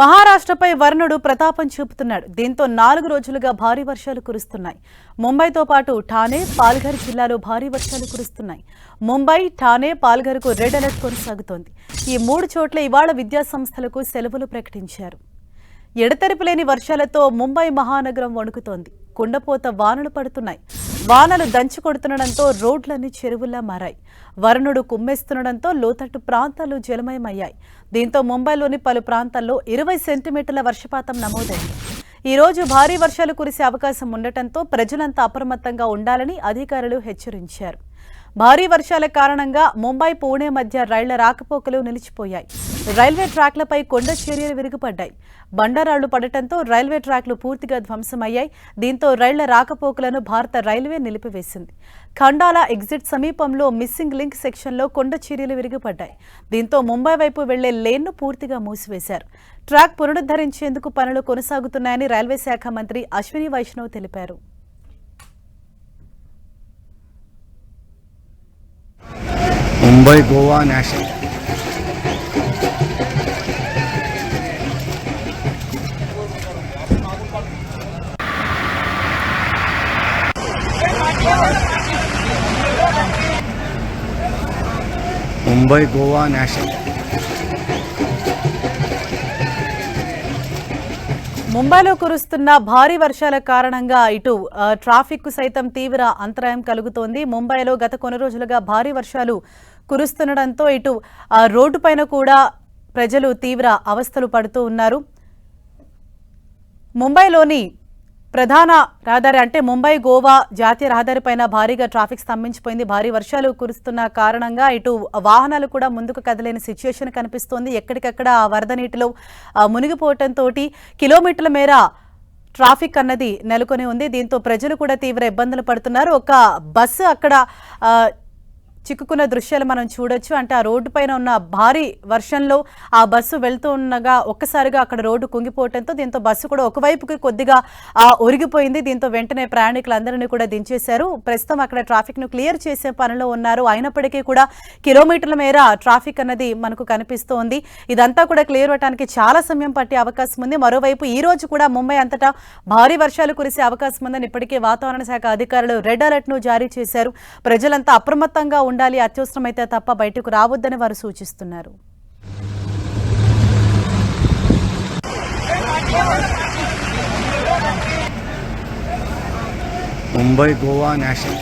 మహారాష్ట్రపై వరుణుడు ప్రతాపం చూపుతున్నాడు. దీంతో 4 రోజులుగా భారీ వర్షాలు కురుస్తున్నాయి. ముంబైతో పాటు ఠానే, పాల్ఘర్ జిల్లాలో భారీ వర్షాలు కురుస్తున్నాయి. ముంబై, ఠానే, పాల్ఘర్కు రెడ్ అలర్ట్ కొనసాగుతోంది. ఈ 3 చోట్ల ఇవాళ విద్యాసంస్థలకు సెలవులు ప్రకటించారు. ఎడతెరిపిలేని వర్షాలతో ముంబై మహానగరం వణుకుతోంది. కుండపోత వానలు పడుతున్నాయి. వానలు దంచి కొడుతుండటంతో రోడ్లన్నీ చెరువుల్లా మారాయి. వరుణుడు కుమ్మేస్తుండటంతో లోతట్టు ప్రాంతాలు జలమయమయ్యాయి. దీంతో ముంబైలోని పలు ప్రాంతాల్లో 20 సెంటీమీటర్ల వర్షపాతం నమోదైంది. ఈ రోజు భారీ వర్షాలు కురిసే అవకాశం ఉండటంతో ప్రజలంతా అప్రమత్తంగా ఉండాలని అధికారులు హెచ్చరించారు. భారీ వర్షాల కారణంగా ముంబై, పూణే మధ్య రైళ్ల రాకపోకలు నిలిచిపోయాయి. రైల్వే ట్రాక్లపై కొండ చర్యలు విరిగిపడ్డాయి. బండరాళ్లు పడటంతో రైల్వే ట్రాక్లు పూర్తిగా ధ్వంసమయ్యాయి. దీంతో రైళ్ల రాకపోకలను భారత రైల్వే నిలిపివేసింది. ఖండాలా ఎగ్జిట్ సమీపంలో మిస్సింగ్ లింక్ సెక్షన్లో కొండ చర్యలు విరిగిపడ్డాయి. దీంతో ముంబై వైపు వెళ్లే లేన్ను పూర్తిగా మూసివేశారు. ట్రాక్ పునరుద్ధరించేందుకు పనులు కొనసాగుతున్నాయని రైల్వే శాఖ మంత్రి అశ్విని వైష్ణవ్ తెలిపారు. मुंबई गोवा नेशनल मुंबई गोवा नेशनल ముంబైలో కురుస్తున్న భారీ వర్షాల కారణంగా ఇటు ట్రాఫిక్ కు సైతం తీవ్ర అంతరాయం కలుగుతోంది. ముంబైలో గత కొన్ని రోజులుగా భారీ వర్షాలు కురుస్తుండటంతో ఇటు రోడ్డుపైన కూడా ప్రజలు తీవ్ర అవస్థలు పడుతూ ఉన్నారు. ముంబైలోని ప్రధాన రహదారి అంటే ముంబై గోవా జాతీయ రహదారిపైన భారీగా ట్రాఫిక్ స్తంభించిపోయింది. భారీ వర్షాలు కురుస్తున్న కారణంగా ఇటు వాహనాలు కూడా ముందుకు కదలేని సిచ్యుయేషన్ కనిపిస్తోంది. ఎక్కడికక్కడ వరద నీటిలో మునిగిపోవడంతో కిలోమీటర్ల మేర ట్రాఫిక్ అన్నది నెలకొని ఉంది. దీంతో ప్రజలు కూడా తీవ్ర ఇబ్బందులు పడుతున్నారు. ఒక బస్సు అక్కడ చిక్కుకున్న దృశ్యాలు మనం చూడొచ్చు. అంటే ఆ రోడ్డు పైన ఉన్న భారీ వర్షంలో ఆ బస్సు వెళ్తూ ఉండగా ఒక్కసారిగా అక్కడ రోడ్డు కుంగిపోవడంతో దీంతో బస్సు కూడా ఒకవైపుకి కొద్దిగా ఒరిగిపోయింది. దీంతో వెంటనే ప్రయాణికులందరినీ కూడా దించేశారు. ప్రస్తుతం అక్కడ ట్రాఫిక్ ను క్లియర్ చేసే పనిలో ఉన్నారు. అయినప్పటికీ కూడా కిలోమీటర్ల మేర ట్రాఫిక్ అన్నది మనకు కనిపిస్తోంది. ఇదంతా కూడా క్లియర్ అవడానికి చాలా సమయం పట్టే అవకాశం ఉంది. మరోవైపు ఈ రోజు కూడా ముంబై అంతటా భారీ వర్షాలు కురిసే అవకాశం ఉందని ఇప్పటికే వాతావరణ శాఖ అధికారులు రెడ్ అలర్ట్ ను జారీ చేశారు. ప్రజలంతా అప్రమత్తంగా ఉండాలి, అత్యవసరమైతే తప్ప బయటకు రావద్దని వారు సూచిస్తున్నారు. Mumbai Goa national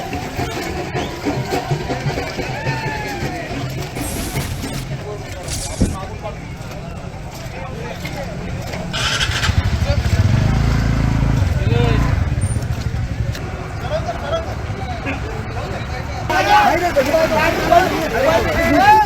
Hey!